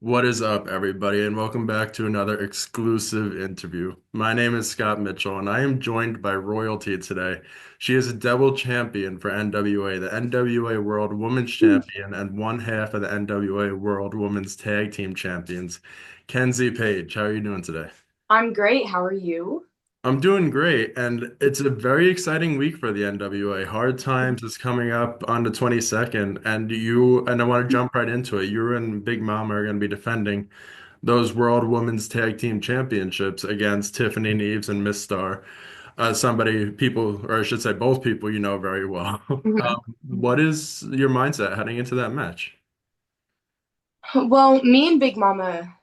What is up, everybody, and welcome back to another exclusive interview. My name is Scott Mitchell, and I am joined by royalty today. She is a double champion for NWA, the NWA World Women's Champion, and one half of the NWA World Women's Tag Team Champions. Kenzie Paige, how are you doing today? I'm great. How are you? I'm doing great, and it's a very exciting week for the NWA. Hard Times is coming up on the 22nd, and I want to jump right into it. You and Big Mama are going to be defending those World Women's Tag Team Championships against Tiffany Neves and Miss Star. Or I should say both people you know very well. Mhm. What is your mindset heading into that match? Well, me and Big Mama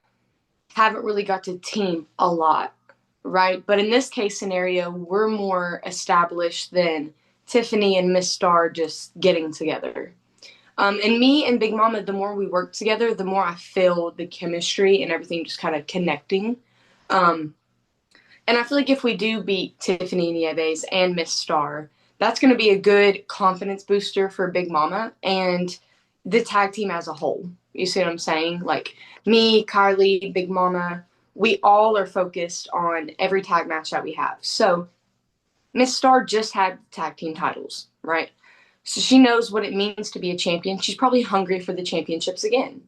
haven't really got to team a lot, right? But in this case scenario, we're more established than Tiffany and Miss Star just getting together. And me and Big Mama, the more we work together, the more I feel the chemistry and everything just kind of connecting. Um, and I feel like if we do beat Tiffany Nieves and Miss Star, that's going to be a good confidence booster for Big Mama and the tag team as a whole. You see what I'm saying? Like me, Kylie, Big Mama, we all are focused on every tag match that we have. So Miss Star just had tag team titles, right? So she knows what it means to be a champion. She's probably hungry for the championships again.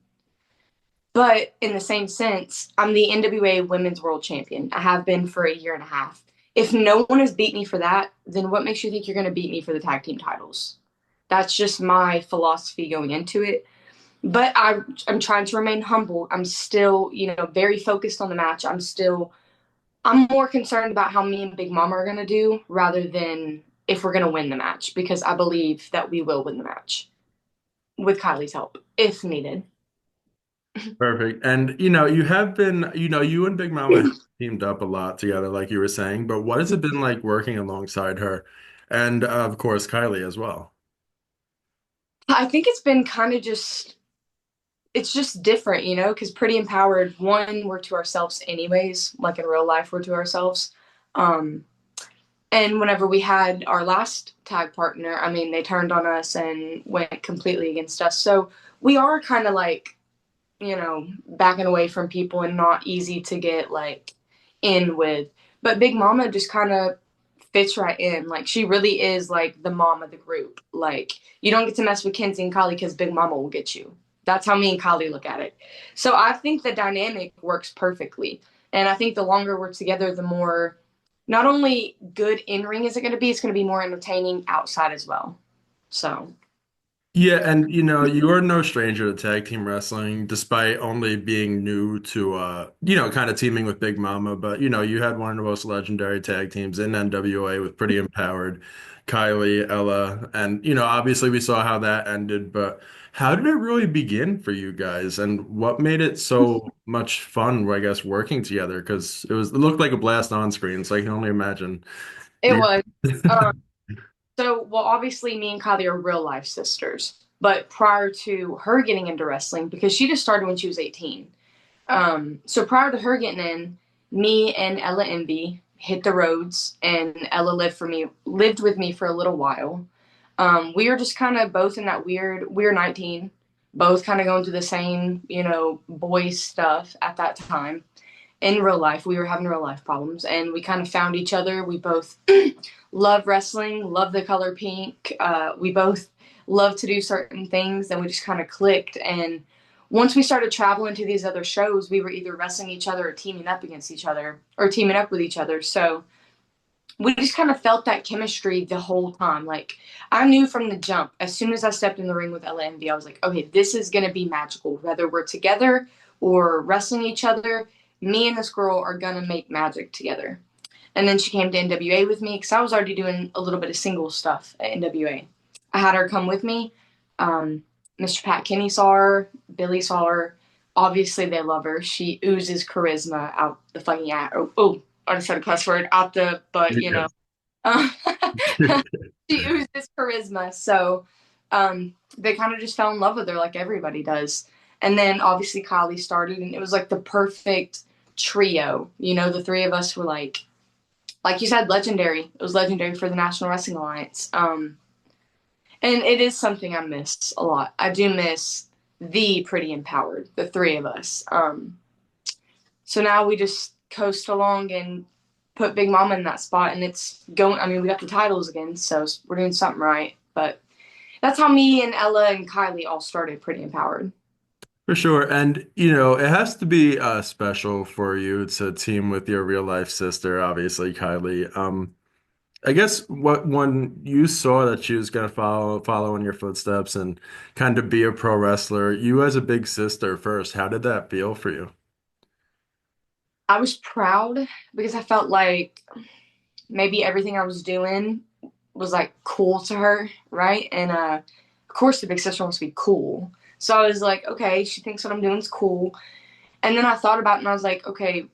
But in the same sense, I'm the NWA Women's World Champion. I have been for a year and a half. If no one has beat me for that, then what makes you think you're going to beat me for the tag team titles? That's just my philosophy going into it. But I'm trying to remain humble. I'm still, very focused on the match. I'm more concerned about how me and Big Mama are going to do rather than if we're going to win the match because I believe that we will win the match with Kylie's help if needed. Perfect. And you have been, you and Big Mama have teamed up a lot together, like you were saying, but what has it been like working alongside her? And of course, Kylie as well. I think it's been kind of just it's just different, because Pretty Empowered, one, we're to ourselves anyways, like in real life, we're to ourselves. Um, and whenever we had our last tag partner, I mean, they turned on us and went completely against us. So we are kind of like, backing away from people and not easy to get like in with. But Big Mama just kind of fits right in. Like she really is like the mom of the group. Like you don't get to mess with Kenzie and Kylie because Big Mama will get you. That's how me and Kylie look at it. So I think the dynamic works perfectly. And I think the longer we're together, the more not only good in ring is it going to be, it's going to be more entertaining outside as well. So Yeah, and you are no stranger to tag team wrestling, despite only being new to kind of teaming with Big Mama. But you had one of the most legendary tag teams in NWA with Pretty Empowered, Kylie, Ella, and obviously we saw how that ended, but how did it really begin for you guys? And what made it so much fun, I guess, working together? Because it looked like a blast on screen, so I can only imagine. it was. Um, well, obviously, me and Kylie are real life sisters. But prior to her getting into wrestling, because she just started when she was 18. So prior to her getting in, me and Ella Envy hit the roads, and Ella lived with me for a little while. We were just kind of both in that weird. We were 19, both kind of going through the same, boy stuff at that time. In real life, we were having real life problems, and we kind of found each other. We both love wrestling, love the color pink. We both love to do certain things, and we just kind of clicked. And once we started traveling to these other shows, we were either wrestling each other or teaming up against each other or teaming up with each other. So we just kind of felt that chemistry the whole time. Like I knew from the jump, as soon as I stepped in the ring with Ella Envy, I was like, okay, this is gonna be magical. Whether we're together or wrestling each other, me and this girl are gonna make magic together. And then she came to NWA with me because I was already doing a little bit of single stuff at NWA. I had her come with me. Mr. Pat Kenny saw her, Billy saw her. Obviously, they love her. She oozes charisma out the fucking ass. Oh, I just said a cuss word out the butt, you know. Uh, she oozes charisma. So they kind of just fell in love with her like everybody does. And then obviously Kylie started, and it was like the perfect trio. The three of us were like you said, legendary. It was legendary for the National Wrestling Alliance. And it is something I miss a lot. I do miss the pretty empowered, the three of us. So now we just coast along and put Big Mama in that spot, and it's going. I mean, we got the titles again, so we're doing something right. But that's how me and Ella and Kylie all started pretty empowered. For sure. And, it has to be special for you to team with your real life sister, obviously, Kylie. I guess when you saw that she was going to follow in your footsteps and kind of be a pro wrestler, you as a big sister first, how did that feel for you? I was proud because I felt like maybe everything I was doing was like cool to her, right? And of course, the big sister wants to be cool. So I was like, okay, she thinks what I'm doing is cool. And then I thought about it and I was like, okay,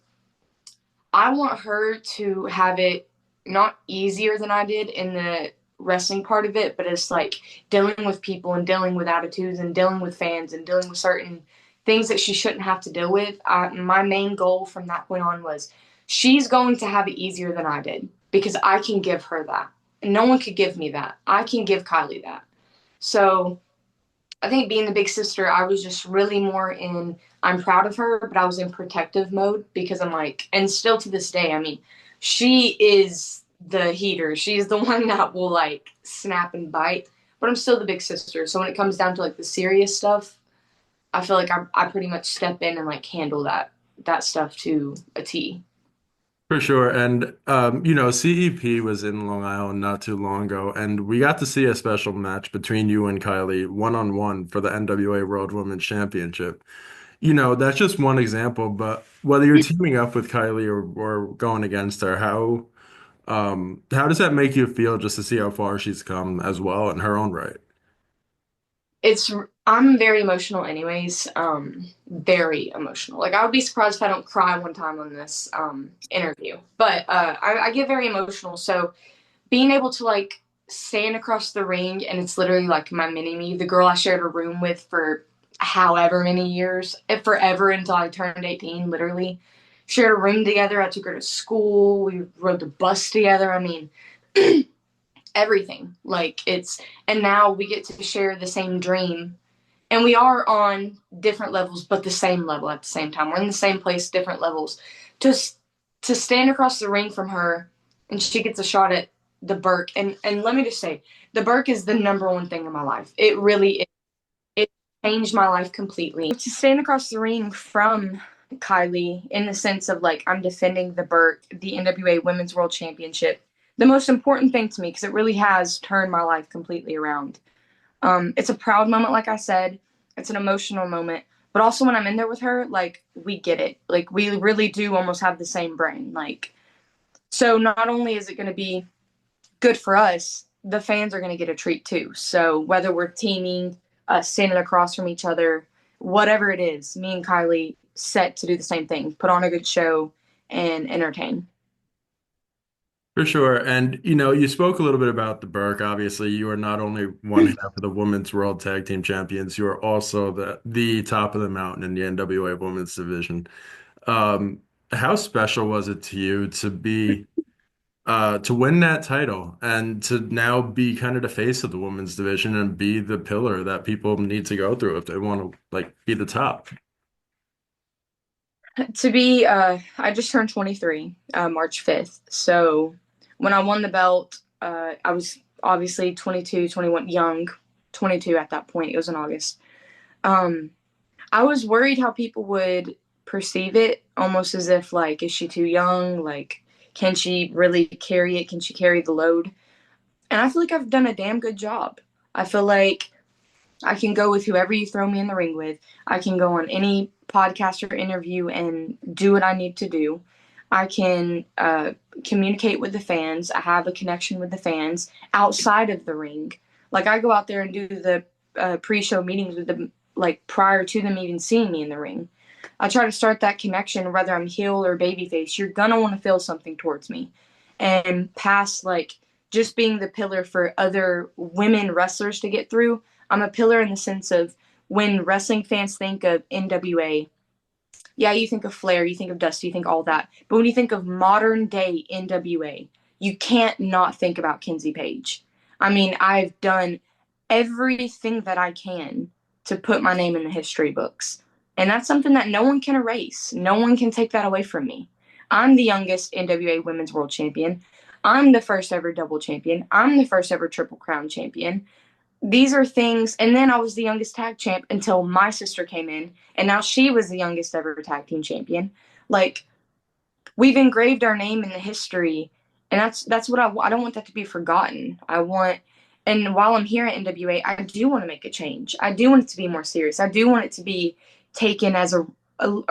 I want her to have it not easier than I did in the wrestling part of it, but it's like dealing with people and dealing with attitudes and dealing with fans and dealing with certain things that she shouldn't have to deal with. My main goal from that point on was she's going to have it easier than I did because I can give her that. And no one could give me that. I can give Kylie that. So I think being the big sister, I was just really more in I'm proud of her, but I was in protective mode because I'm like, and still to this day, I mean, she is the heater. She's the one that will like snap and bite, but I'm still the big sister. So when it comes down to like the serious stuff, I feel like I pretty much step in and like handle that stuff to a T. For sure. And, CEP was in Long Island not too long ago, and we got to see a special match between you and Kylie one-on-one for the NWA World Women's Championship. That's just one example, but whether you're teaming up with Kylie or going against her, how does that make you feel just to see how far she's come as well in her own right? It's I'm very emotional anyways. Very emotional. Like I would be surprised if I don't cry one time on this interview. But I get very emotional. So being able to like stand across the ring and it's literally like my mini me, the girl I shared a room with for however many years, if forever until I turned 18, literally. Shared a room together. I took her to school. We rode the bus together. I mean, everything. Like it's and now we get to share the same dream. And we are on different levels, but the same level at the same time. We're in the same place, different levels. Just to stand across the ring from her and she gets a shot at the Burke. And let me just say, the Burke is the number one thing in my life. It really is. It changed my life completely. To stand across the ring from Kylie in the sense of like I'm defending the Burke, the NWA Women's World Championship, the most important thing to me because it really has turned my life completely around. It's a proud moment, like I said. It's an emotional moment. But also when I'm in there with her, like we get it. Like we really do almost have the same brain. Like so not only is it gonna be good for us, the fans are gonna get a treat too. So whether we're teaming, standing across from each other, whatever it is, me and Kylie set to do the same thing, put on a good show and entertain. For sure. And, you spoke a little bit about the Burke. Obviously, you are not only one half of the Women's World Tag Team Champions, you are also the top of the mountain in the NWA Women's Division. Um, how special was it to you to win that title and to now be kind of the face of the women's division and be the pillar that people need to go through if they want to like be the top? To be I just turned 23 March 5th, so when I won the belt, I was obviously 22, 21, young, 22 at that point. It was in August. um I was worried how people would perceive it, almost as if like, is she too young, like can she really carry it, can she carry the load? And I feel like I've done a damn good job. I feel like I can go with whoever you throw me in the ring with. I can go on any podcast or interview and do what I need to do. I can communicate with the fans. I have a connection with the fans outside of the ring. Like I go out there and do the pre-show meetings with them, like prior to them even seeing me in the ring. I try to start that connection, whether I'm heel or babyface. You're gonna want to feel something towards me, and past like just being the pillar for other women wrestlers to get through. I'm a pillar in the sense of when wrestling fans think of NWA, yeah, you think of Flair, you think of Dusty, you think all that. But when you think of modern day NWA, you can't not think about Kenzie Paige. I mean, I've done everything that I can to put my name in the history books. And that's something that no one can erase. No one can take that away from me. I'm the youngest NWA Women's World Champion. I'm the first ever double champion. I'm the first ever Triple Crown champion. These are things, and then I was the youngest tag champ until my sister came in, and now she was the youngest ever tag team champion. Like, we've engraved our name in the history, and that's what I don't want that to be forgotten. I want, and while I'm here at NWA, I do want to make a change. I do want it to be more serious. I do want it to be taken as a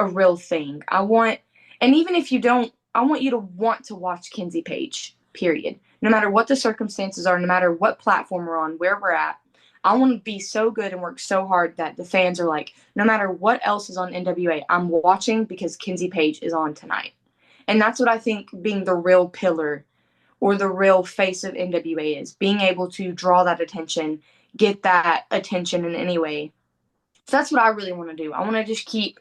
real thing. I want, and even if you don't, I want you to want to watch Kenzie Paige. Period. No matter what the circumstances are, no matter what platform we're on, where we're at, I want to be so good and work so hard that the fans are like, no matter what else is on NWA, I'm watching because Kenzie Paige is on tonight. And that's what I think being the real pillar or the real face of NWA is, being able to draw that attention, get that attention in any way. So that's what I really want to do. I want to just keep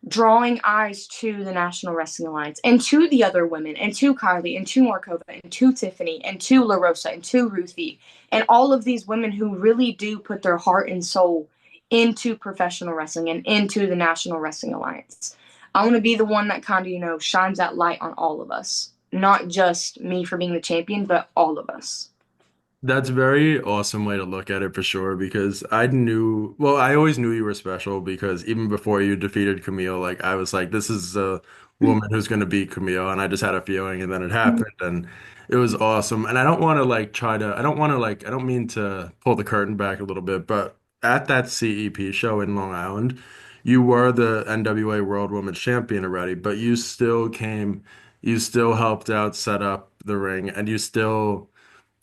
drawing eyes to the National Wrestling Alliance and to the other women and to Kylie and to Markova and to Tiffany and to La Rosa and to Ruthie and all of these women who really do put their heart and soul into professional wrestling and into the National Wrestling Alliance. I want to be the one that kind of, shines that light on all of us. Not just me for being the champion, but all of us. That's a very awesome way to look at it for sure because well, I always knew you were special because even before you defeated Kamille, like I was like, this is a woman who's going to beat Kamille, and I just had a feeling, and then it happened, and it was awesome. And I don't want to I don't want to I don't mean to pull the curtain back a little bit, but at that CEP show in Long Island, you were the NWA World Women's Champion already, but you still helped out set up the ring, and you still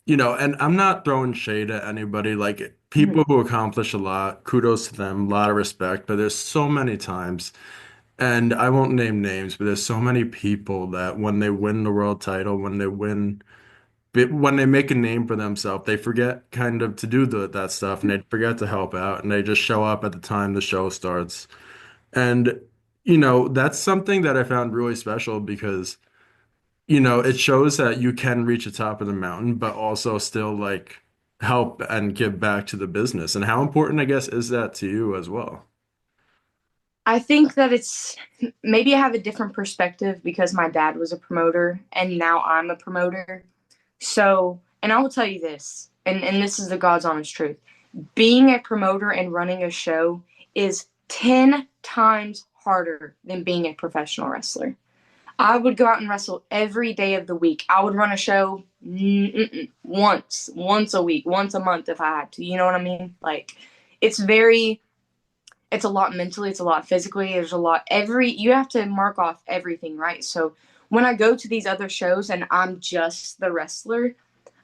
and I'm not throwing shade at anybody. Like people who accomplish a lot, kudos to them, a lot of respect. But there's so many times, and I won't name names, but there's so many people that when they win the world title, when they make a name for themselves, they forget kind of to do that stuff, and they forget to help out, and they just show up at the time the show starts. And that's something that I found really special because it shows that you can reach the top of the mountain, but also still help and give back to the business. And how important, I guess, is that to you as well? I think that it's maybe I have a different perspective because my dad was a promoter and now I'm a promoter. So, and I will tell you this, and this is the God's honest truth. Being a promoter and running a show is 10 times harder than being a professional wrestler. I would go out and wrestle every day of the week. I would run a show once a week, once a month if I had to. You know what I mean? Like, it's very, it's a lot mentally, it's a lot physically. There's a lot, you have to mark off everything, right? So when I go to these other shows and I'm just the wrestler,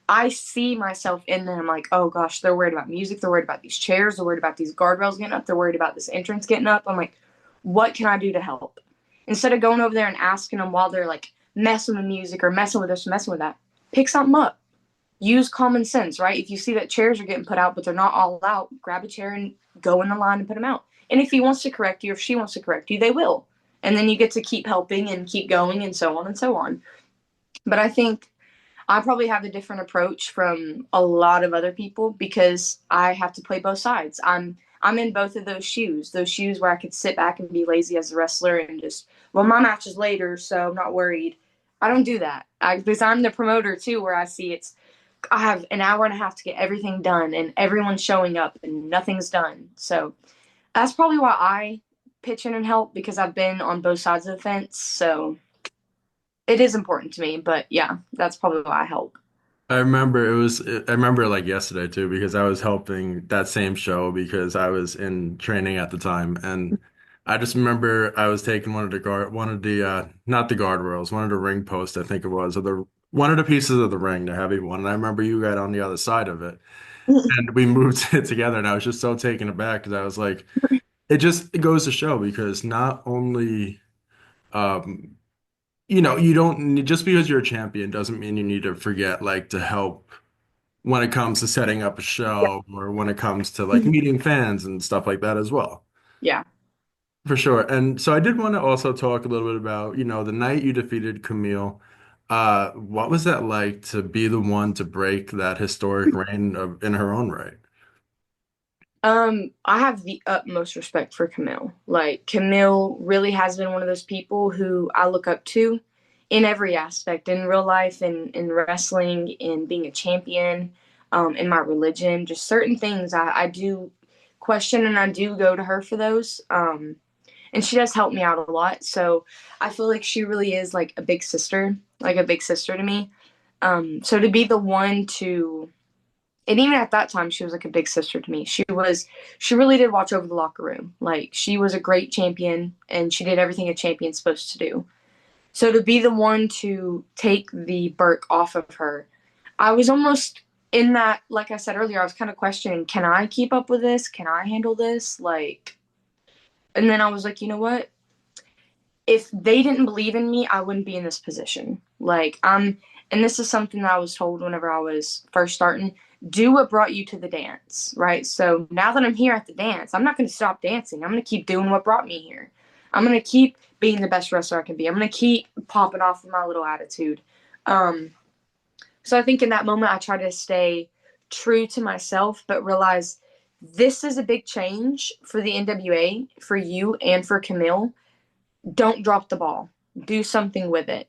I see myself in them like, oh gosh, they're worried about music. They're worried about these chairs. They're worried about these guardrails getting up. They're worried about this entrance getting up. I'm like, what can I do to help? Instead of going over there and asking them while they're like messing with music or messing with this, messing with that, pick something up. Use common sense, right? If you see that chairs are getting put out, but they're not all out, grab a chair and go in the line and put them out. And if he wants to correct you, or if she wants to correct you, they will. And then you get to keep helping and keep going and so on and so on. But I think I probably have a different approach from a lot of other people because I have to play both sides. I'm in both of those shoes where I could sit back and be lazy as a wrestler and just, well, my match is later, so I'm not worried. I don't do that because I'm the promoter too, where I see I have an hour and a half to get everything done and everyone's showing up and nothing's done. So that's probably why I pitch in and help because I've been on both sides of the fence. So it is important to me, but yeah, that's probably why I help. I remember like yesterday too, because I was helping that same show because I was in training at the time. And I just remember I was taking one of the, not the guardrails, one of the ring posts, I think it was, one of the pieces of the ring, the heavy one. And I remember you got on the other side of it and we moved it together. And I was just so taken aback because I was like, it goes to show because not only, um, you don't just because you're a champion doesn't mean you need to forget to help when it comes to setting up a Yeah. show or when it comes to meeting fans and stuff like that as well. Yeah. For sure. And so I did want to also talk a little bit about, the night you defeated Kamille. What was that like to be the one to break that historic reign in her own right? I have the utmost respect for Kamille. Like, Kamille really has been one of those people who I look up to in every aspect, in real life, in wrestling, in being a champion, in my religion, just certain things I do question, and I do go to her for those. And she does help me out a lot. So I feel like she really is like a big sister to me. So to be the one to, and even at that time, she was like a big sister to me. She really did watch over the locker room. Like, she was a great champion, and she did everything a champion's supposed to do. So to be the one to take the Burke off of her, I was almost in that, like I said earlier, I was kind of questioning, can I keep up with this? Can I handle this? Like, and then I was like, you know what? If they didn't believe in me, I wouldn't be in this position. Like, and this is something that I was told whenever I was first starting, do what brought you to the dance, right? So now that I'm here at the dance, I'm not going to stop dancing. I'm going to keep doing what brought me here. I'm going to keep being the best wrestler I can be. I'm going to keep popping off with my little attitude. Um, so I think in that moment, I try to stay true to myself, but realize this is a big change for the NWA, for you, and for Kamille. Don't drop the ball. Do something with it.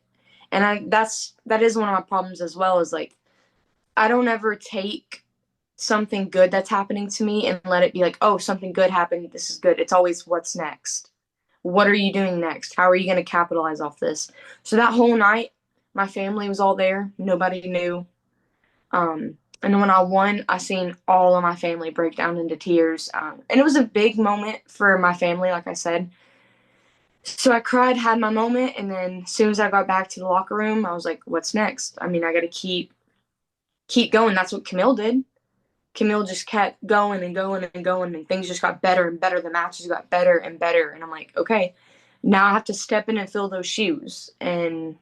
And that is one of my problems as well, is like, I don't ever take something good that's happening to me and let it be like, oh, something good happened. This is good. It's always what's next. What are you doing next? How are you going to capitalize off this? So that whole night, my family was all there. Nobody knew. And when I won, I seen all of my family break down into tears. And it was a big moment for my family, like I said. So I cried, had my moment, and then as soon as I got back to the locker room, I was like, "What's next?" I mean, I got to keep going. That's what Kamille did. Kamille just kept going and going and going, and things just got better and better. The matches got better and better, and I'm like, okay, now I have to step in and fill those shoes. And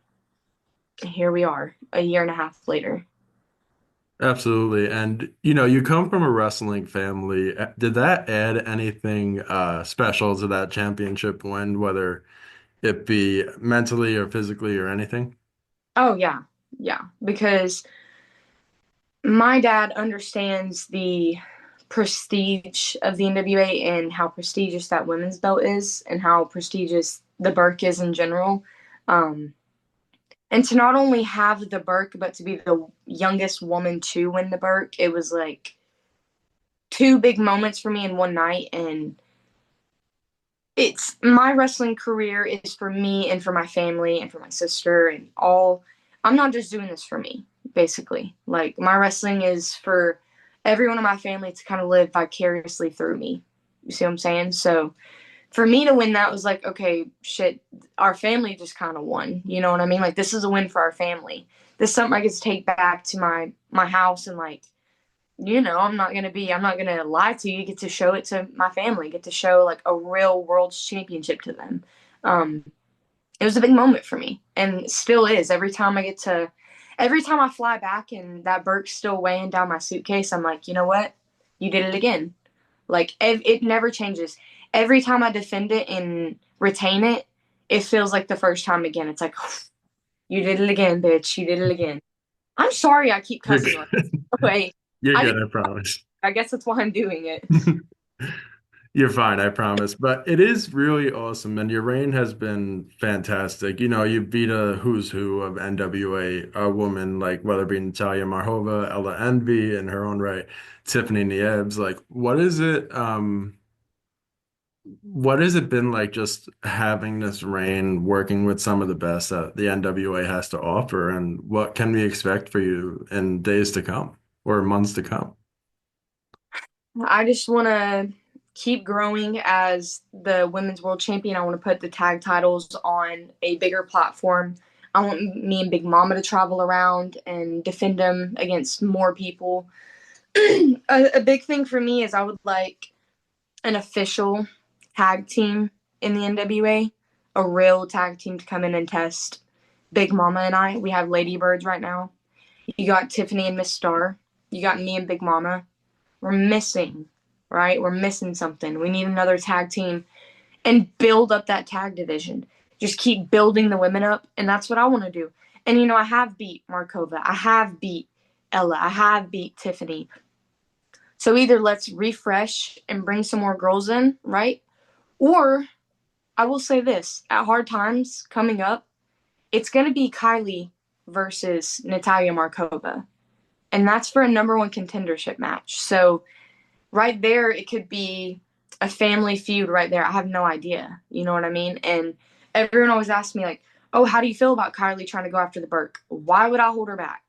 here we are, a year and a half later. Absolutely. And you come from a wrestling family. Did that add anything special to that championship win, whether it be mentally or physically or anything? Oh yeah, yeah, because my dad understands the prestige of the NWA and how prestigious that women's belt is and how prestigious the Burke is in general. Um, and to not only have the Burke, but to be the youngest woman to win the Burke, it was like two big moments for me in one night. And it's my wrestling career is for me and for my family and for my sister and all. I'm not just doing this for me, basically. Like, my wrestling is for everyone in my family to kind of live vicariously through me. You see what I'm saying? So for me to win that was like, okay, shit, our family just kind of won. You know what I mean? Like, this is a win for our family. This is something I get to take back to my house, and like, I'm not gonna lie to you. Get to show it to my family. Get to show like a real world championship to them. Um, it was a big moment for me, and still is. Every time I fly back and that Burke's still weighing down my suitcase, I'm like, you know what? You did it again. Like, it never changes. Every time I defend it and retain it, it feels like the first time again. It's like, you did it again, bitch. You did it again. I'm sorry I keep You're cussing good. like this. Wait, You're I good, just, I promise. I guess that's why I'm doing it. You're fine, I promise. But it is really awesome, and your reign has been fantastic. You beat a who's who of NWA, a woman like whether it be Natalia Marhova, Ella Envy in her own right, Tiffany Niebs. Like, what has it been like just having this reign, working with some of the best that the NWA has to offer, and what can we expect for you in days to come or months to come? I just want to keep growing as the women's world champion. I want to put the tag titles on a bigger platform. I want me and Big Mama to travel around and defend them against more people. A big thing for me is I would like an official tag team in the NWA, a real tag team to come in and test Big Mama and I. We have Ladybirds right now. You got Tiffany and Miss Star. You got me and Big Mama. We're missing, right? We're missing something. We need another tag team and build up that tag division. Just keep building the women up, and that's what I want to do. And I have beat Markova. I have beat Ella. I have beat Tiffany. So either let's refresh and bring some more girls in, right? Or I will say this, at hard times coming up, it's going to be Kylie versus Natalya Markova. And that's for a number one contendership match. So right there, it could be a family feud right there. I have no idea. You know what I mean? And everyone always asks me, like, oh, how do you feel about Kylie trying to go after the Burke? Why would I hold her back?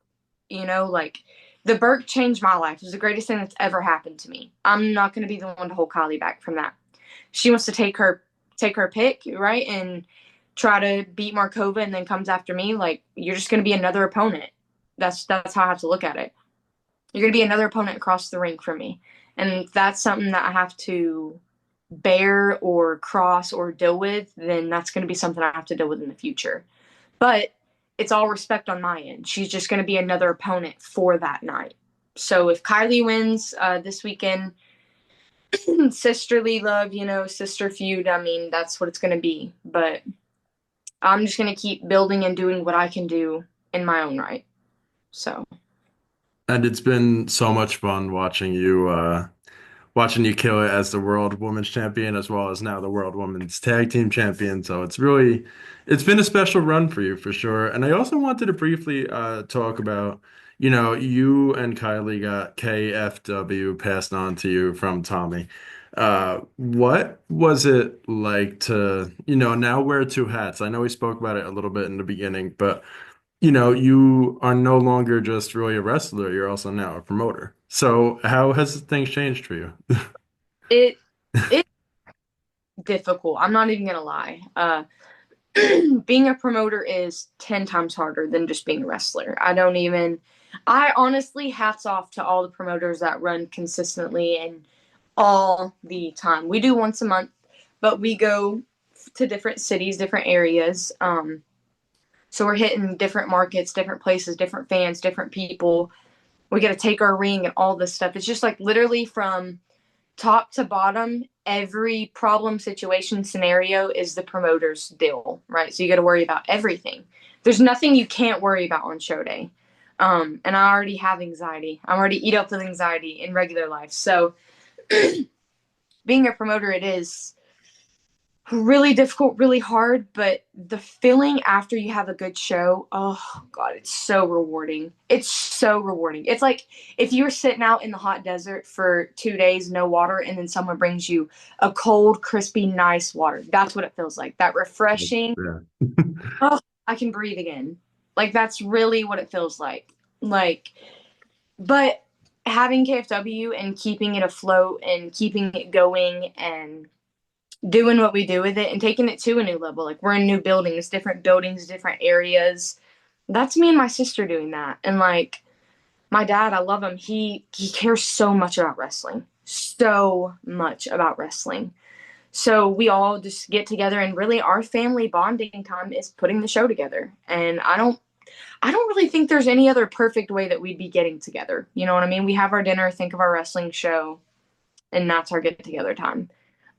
You know, like the Burke changed my life. It was the greatest thing that's ever happened to me. I'm not going to be the one to hold Kylie back from that. She wants to take her pick, right? And try to beat Markova and then comes after me. Like, you're just going to be another opponent. That's how I have to look at it. You're going to be another opponent across the ring for me. And that's something that I have to bear or cross or deal with, then that's going to be something I have to deal with in the future. But it's all respect on my end. She's just going to be another opponent for that night. So if Kylie wins this weekend, sisterly love, sister feud, I mean, that's what it's going to be. But I'm just going to keep building and doing what I can do in my own right. So, And it's been so much fun watching you kill it as the World Women's Champion as well as now the World Women's Tag Team Champion. So it's been a special run for you for sure. And I also wanted to briefly talk about, you and Kylie got KFW passed on to you from Tommy. What was it like to, now wear two hats? I know we spoke about it a little bit in the beginning, but you are no longer just really a wrestler, you're also now a promoter. So how has things changed for you? it it's difficult. I'm not even going to lie. Being a promoter is 10 times harder than just being a wrestler. I honestly, hats off to all the promoters that run consistently and all the time. We do once a month, but we go to different cities, different areas. So we're hitting different markets, different places, different fans, different people. We got to take our ring and all this stuff. It's just like literally from top to bottom, every problem, situation, scenario is the promoter's deal, right? So you got to worry about everything. There's nothing you can't worry about on show day. And I already have anxiety. I'm already eat up with anxiety in regular life. So being a promoter, it is really difficult, really hard, but the feeling after you have a good show, oh God, it's so rewarding. It's so rewarding. It's like if you were sitting out in the hot desert for 2 days, no water, and then someone brings you a cold, crispy, nice water. That's what it feels like. That refreshing, Yeah. oh, I can breathe again. Like that's really what it feels like. Like, but having KFW and keeping it afloat and keeping it going and doing what we do with it and taking it to a new level. Like we're in new buildings, different areas. That's me and my sister doing that. And like my dad, I love him. He cares so much about wrestling. So much about wrestling. So we all just get together and really our family bonding time is putting the show together. And I don't really think there's any other perfect way that we'd be getting together. You know what I mean? We have our dinner, think of our wrestling show, and that's our get together time.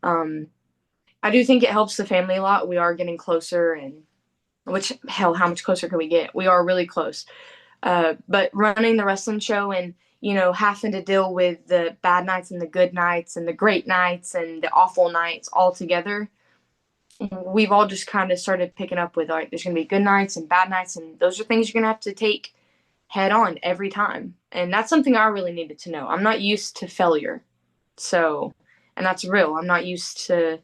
Um, I do think it helps the family a lot. We are getting closer, and which hell, how much closer can we get? We are really close. But running the wrestling show and having to deal with the bad nights and the good nights and the great nights and the awful nights all together, we've all just kind of started picking up with all right, there's going to be good nights and bad nights, and those are things you're going to have to take head on every time. And that's something I really needed to know. I'm not used to failure, so and that's real. I'm not used to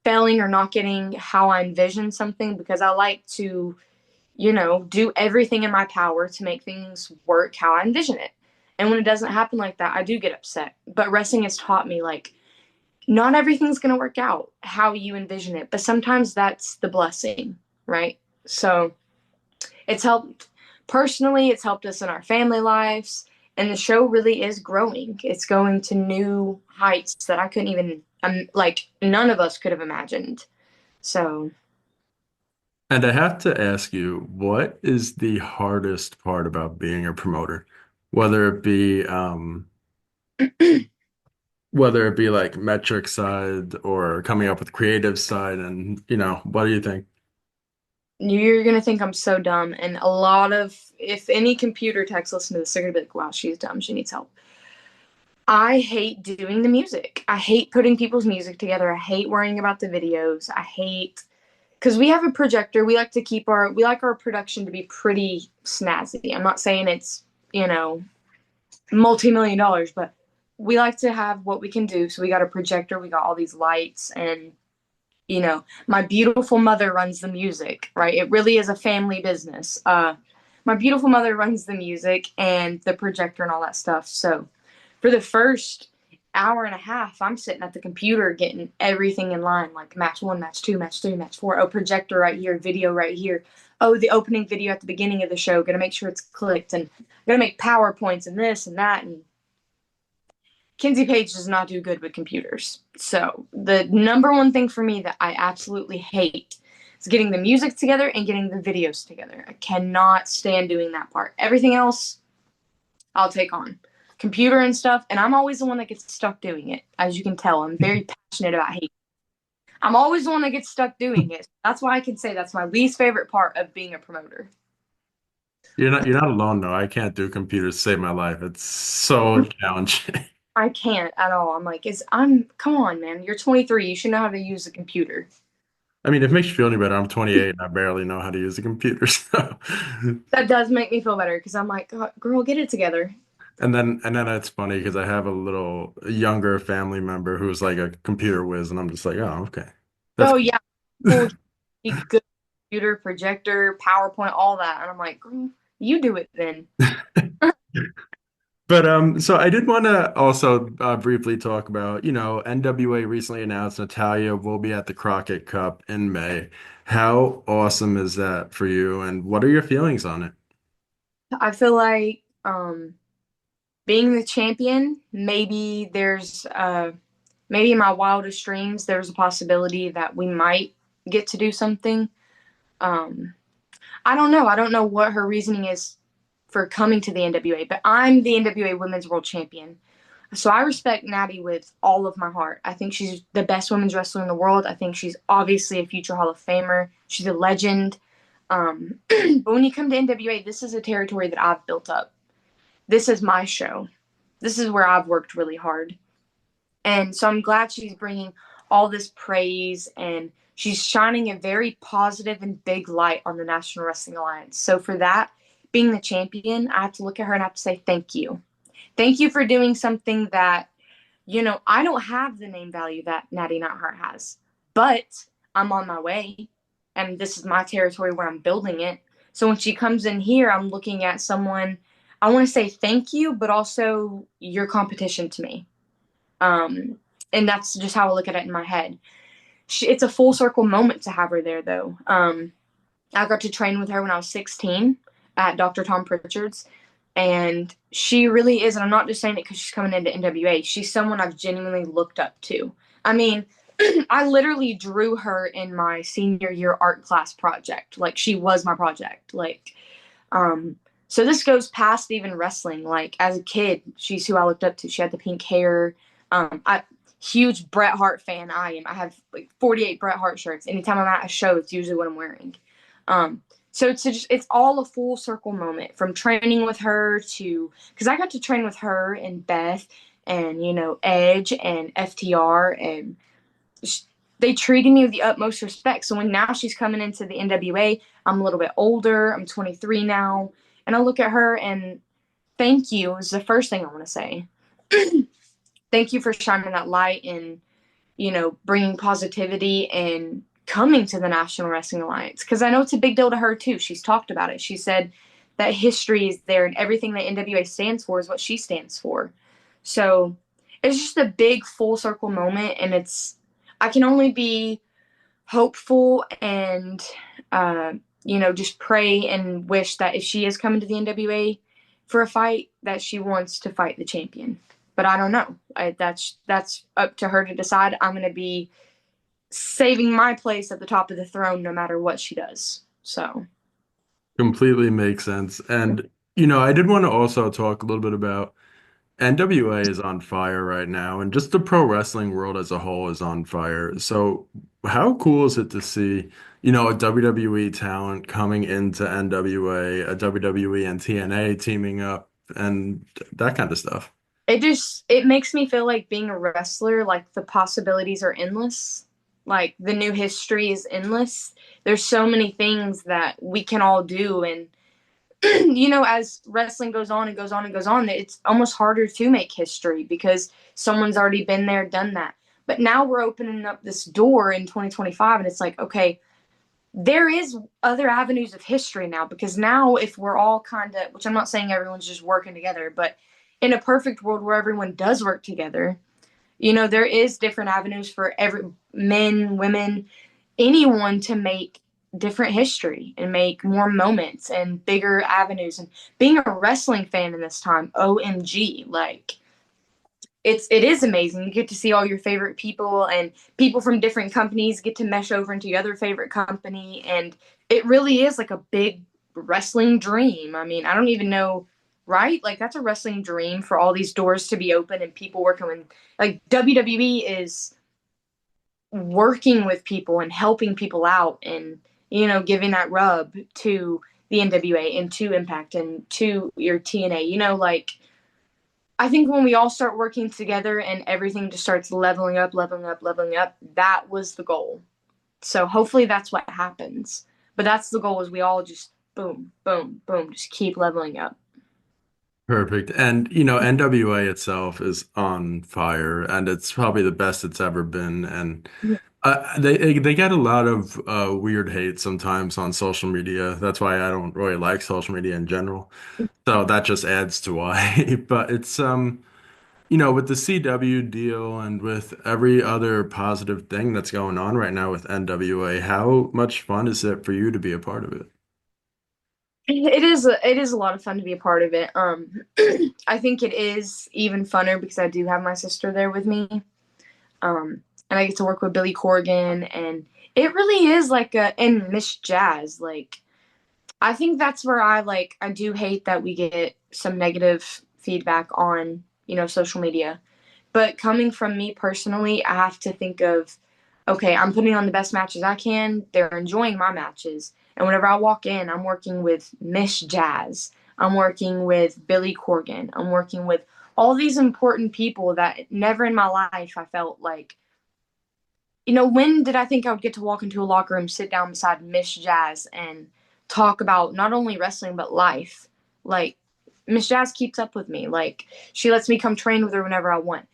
failing or not getting how I envision something because I like to, do everything in my power to make things work how I envision it. And when it doesn't happen like that, I do get upset. But wrestling has taught me like not everything's going to work out how you envision it, but sometimes that's the blessing, right? So it's helped personally, it's helped us in our family lives, and the show really is growing. It's going to new heights that I couldn't even like none of us could have imagined. So, And I have to ask you, what is the hardest part about being a promoter? Whether it be whether it be like metric side or coming up with creative side and what do you think? you're gonna think I'm so dumb, and a lot of if any computer techs listen to this, they're gonna be like, "Wow, she's dumb. She needs help." I hate doing the music. I hate putting people's music together. I hate worrying about the videos. I hate because we have a projector. We like our production to be pretty snazzy. I'm not saying it's, you know, multi-million dollars, but we like to have what we can do. So we got a projector, we got all these lights, and my beautiful mother runs the music, right? It really is a family business. My beautiful mother runs the music and the projector and all that stuff. So for the first hour and a half, I'm sitting at the computer getting everything in line, like match one, match two, match three, match four. Oh, projector right here, video right here. Oh, the opening video at the beginning of the show. Gonna make sure it's clicked, and gonna make PowerPoints and this and that. And Kenzie Paige does not do good with computers. So the number one thing for me that I absolutely hate is getting the music together and getting the videos together. I cannot stand doing that part. Everything else, I'll take on. Computer and stuff, and I'm always the one that gets stuck doing it. As you can tell, I'm very passionate about hate. I'm always the one that gets stuck doing it. That's why I can say that's my least favorite part of being a promoter. You're not alone though. I can't do computers to save my life. It's so challenging. I can't at all. I'm come on, man. You're 23. You should know how to use a computer. I mean, if it makes you feel any better, I'm 28 and I barely know how to use a computer. So, That does make me feel better because I'm like, "God, girl, get it together." and then it's funny because I have a little younger family member who's like a computer whiz, and I'm just like, oh, okay, that's Oh yeah, cool. Good computer, projector, PowerPoint, all that, and I'm like, girl, you do it then. But so I did want to also briefly talk about, NWA recently announced Natalya will be at the Crockett Cup in May. How awesome is that for you, and what are your feelings on it? I feel like being the champion, maybe in my wildest dreams there's a possibility that we might get to do something. Um, I don't know. I don't know what her reasoning is for coming to the NWA, but I'm the NWA Women's World Champion. So I respect Natty with all of my heart. I think she's the best women's wrestler in the world. I think she's obviously a future Hall of Famer. She's a legend. But when you come to NWA, this is a territory that I've built up. This is my show. This is where I've worked really hard. And so I'm glad she's bringing all this praise and she's shining a very positive and big light on the National Wrestling Alliance. So for that, being the champion, I have to look at her and I have to say thank you. Thank you for doing something that, I don't have the name value that Natty Neidhart has, but I'm on my way. And this is my territory where I'm building it. So when she comes in here, I'm looking at someone, I want to say thank you, but also your competition to me. And that's just how I look at it in my head. It's a full circle moment to have her there, though. I got to train with her when I was 16 at Dr. Tom Pritchard's, and she really is. And I'm not just saying it because she's coming into NWA. She's someone I've genuinely looked up to. I mean, I literally drew her in my senior year art class project. Like she was my project. Um, so this goes past even wrestling. Like as a kid, she's who I looked up to. She had the pink hair. I huge Bret Hart fan. I am. I have like 48 Bret Hart shirts. Anytime I'm at a show, it's usually what I'm wearing. So it's all a full circle moment from training with her to because I got to train with her and Beth and Edge and FTR and they treated me with the utmost respect. So when now she's coming into the NWA, I'm a little bit older. I'm 23 now, and I look at her and thank you is the first thing I want to say. Thank you for shining that light and bringing positivity and coming to the National Wrestling Alliance because I know it's a big deal to her too. She's talked about it. She said that history is there and everything that NWA stands for is what she stands for. So it's just a big full circle moment, and I can only be hopeful and just pray and wish that if she is coming to the NWA for a fight, that she wants to fight the champion. But I don't know. That's up to her to decide. I'm going to be saving my place at the top of the throne no matter what she does. So, Completely makes sense. And, I did want to also talk a little bit about NWA is on fire right now, and just the pro wrestling world as a whole is on fire. So, how cool is it to see, a WWE talent coming into NWA, a WWE and TNA teaming up, and that kind of stuff? it makes me feel like being a wrestler, like the possibilities are endless. Like the new history is endless. There's so many things that we can all do, and as wrestling goes on and goes on and goes on, it's almost harder to make history because someone's already been there, done that. But now we're opening up this door in 2025, and it's like, okay, there is other avenues of history now, because now if we're all kind of, which I'm not saying everyone's just working together, but in a perfect world where everyone does work together, there is different avenues for every men, women, anyone to make different history and make more moments and bigger avenues. And being a wrestling fan in this time, OMG, like it is amazing. You get to see all your favorite people, and people from different companies get to mesh over into your other favorite company, and it really is like a big wrestling dream. I mean, I don't even know, right? Like that's a wrestling dream for all these doors to be open and people working with, like WWE is working with people and helping people out, and giving that rub to the NWA and to Impact and to your TNA. Like I think when we all start working together and everything just starts leveling up, leveling up, leveling up, that was the goal. So hopefully that's what happens. But that's the goal, is we all just boom, boom, boom, just keep leveling up. Perfect. And NWA itself is on fire, and it's probably the best it's ever been. And they get a lot of weird hate sometimes on social media. That's why I don't really like social media in general. So that just adds to why. But it's with the CW deal and with every other positive thing that's going on right now with NWA, how much fun is it for you to be a part of it? It is a lot of fun to be a part of it. I think it is even funner because I do have my sister there with me. And I get to work with Billy Corgan, and it really is like and Miss Jazz. Like I think that's where I do hate that we get some negative feedback on, social media. But coming from me personally, I have to think of, okay, I'm putting on the best matches I can. They're enjoying my matches. And whenever I walk in, I'm working with Miss Jazz. I'm working with Billy Corgan. I'm working with all these important people that never in my life I felt like, when did I think I would get to walk into a locker room, sit down beside Miss Jazz, and talk about not only wrestling but life? Like Miss Jazz keeps up with me. Like she lets me come train with her whenever I want.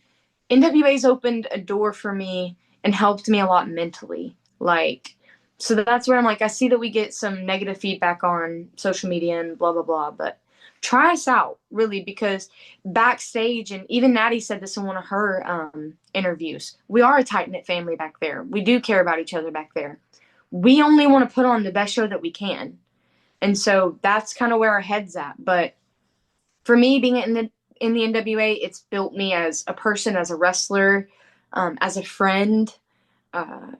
NWA's opened a door for me and helped me a lot mentally. So that's where I'm like, I see that we get some negative feedback on social media and blah, blah, blah, but try us out, really, because backstage, and even Natty said this in one of her interviews, we are a tight knit family back there. We do care about each other back there. We only want to put on the best show that we can. And so that's kind of where our head's at. But for me, being in the NWA, it's built me as a person, as a wrestler, as a friend. Uh,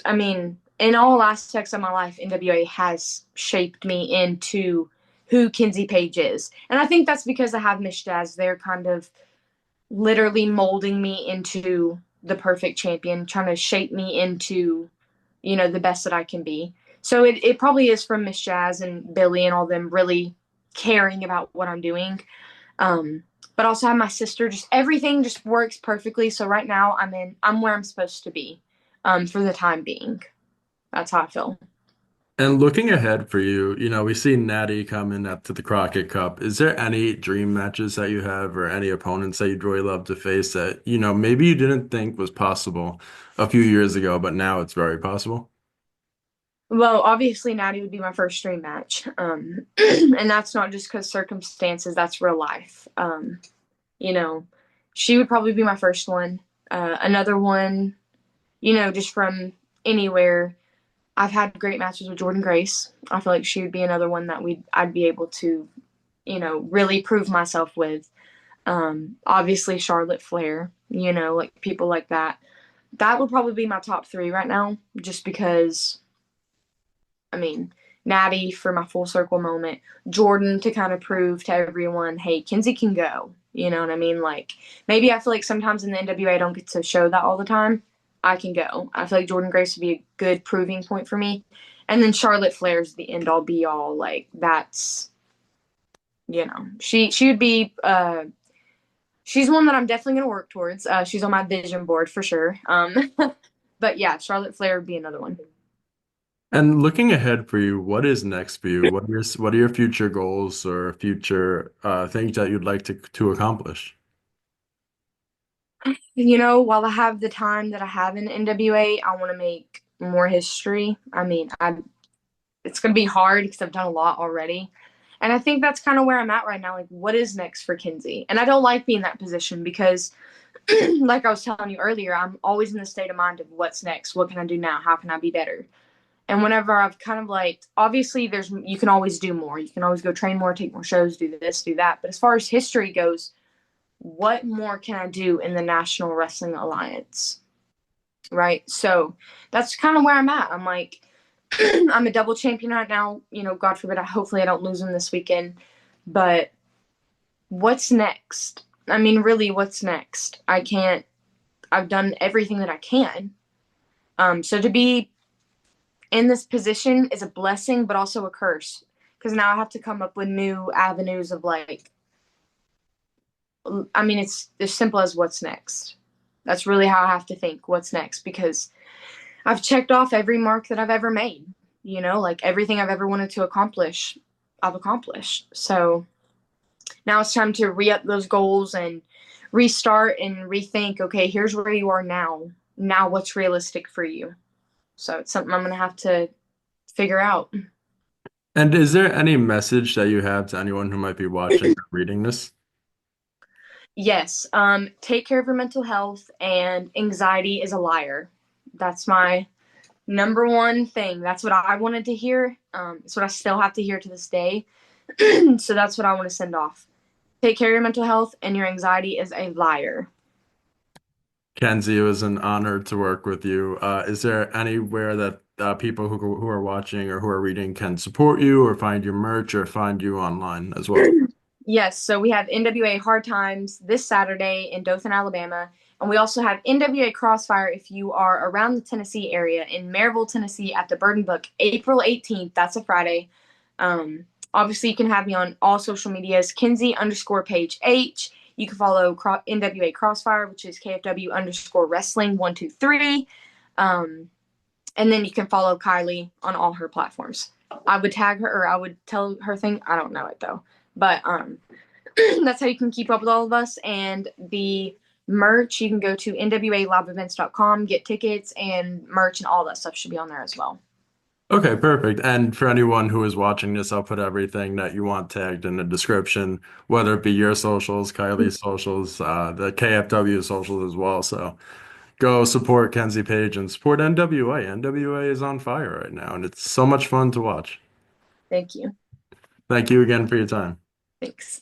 I mean, in all aspects of my life, NWA has shaped me into who Kenzie Paige is. And I think that's because I have Miss Jazz there, kind of literally molding me into the perfect champion, trying to shape me into, the best that I can be. So it probably is from Miss Jazz and Billy and all them really caring about what I'm doing. Um, but also have my sister. Just everything just works perfectly. So right now I'm where I'm supposed to be, for the time being. That's how I feel. And looking ahead for you, we see Natty coming up to the Crockett Cup. Is there any dream matches that you have or any opponents that you'd really love to face that, maybe you didn't think was possible a few years ago, but now it's very possible? Well, obviously Natty would be my first dream match. And that's not just because circumstances, that's real life. You know, she would probably be my first one. Another one, just from anywhere. I've had great matches with Jordan Grace. I feel like she would be another one that I'd be able to, really prove myself with. Obviously Charlotte Flair, like people like that. That would probably be my top three right now, just because, I mean, Natty for my full circle moment, Jordan to kind of prove to everyone, hey, Kenzie can go. You know what I mean? Like maybe I feel like sometimes in the NWA I don't get to show that all the time. I can go. I feel like Jordan Grace would be a good proving point for me. And then Charlotte Flair's the end all be all. Like that's, she would be She's one that I'm definitely going to work towards. She's on my vision board for sure. But yeah, Charlotte Flair would be another one. And looking ahead for you, what is next for you? What are your future goals or future things that you'd like to accomplish? While I have the time that I have in NWA, I want to make more history. I mean, it's going to be hard because I've done a lot already. And I think that's kind of where I'm at right now. Like, what is next for Kenzie? And I don't like being in that position because, like I was telling you earlier, I'm always in the state of mind of what's next. What can I do now? How can I be better? And whenever I've kind of like, obviously, you can always do more. You can always go train more, take more shows, do this, do that. But as far as history goes, what more can I do in the National Wrestling Alliance? Right. So that's kind of where I'm at. I'm like, I'm a double champion right now. God forbid, hopefully I don't lose them this weekend. But what's next? I mean, really, what's next? I've done everything that I can. So to be in this position is a blessing, but also a curse. Because now I have to come up with new avenues of like, I mean, it's as simple as what's next. That's really how I have to think what's next because I've checked off every mark that I've ever made, like everything I've ever wanted to accomplish, I've accomplished. So now it's time to re up those goals and restart and rethink okay, here's where you are now. Now, what's realistic for you? So it's something I'm going to have to figure out. And is there any message that you have to anyone who might be watching or reading this? Yes. Take care of your mental health, and anxiety is a liar. That's my number one thing. That's what I wanted to hear. It's what I still have to hear to this day. So that's what I want to send off. Take care of your mental health, and your anxiety is a liar. Kenzie, it was an honor to work with you. Is there anywhere that people who are watching or who are reading can support you or find your merch or find you online as well? Yes, so we have NWA Hard Times this Saturday in Dothan, Alabama. And we also have NWA Kross Fire if you are around the Tennessee area in Maryville, Tennessee at the Burden Book, April 18th. That's a Friday. Obviously, you can have me on all social medias, Kenzie_Paige H. You can follow NWA Kross Fire, which is KFW_wrestling 123. And then you can follow Kylie on all her platforms. I would tag her or I would tell her thing. I don't know it though. But that's how you can keep up with all of us. And the merch, you can go to nwaliveevents.com, get tickets and merch and all that stuff should be on there as well. Okay, perfect. And for anyone who is watching this, I'll put everything that you want tagged in the description, whether it be your socials, Kylie's socials, the KFW socials as well. So go support Kenzie Page and support NWA. NWA is on fire right now, and it's so much fun to watch. Thank you. Thank you again for your time. Thanks.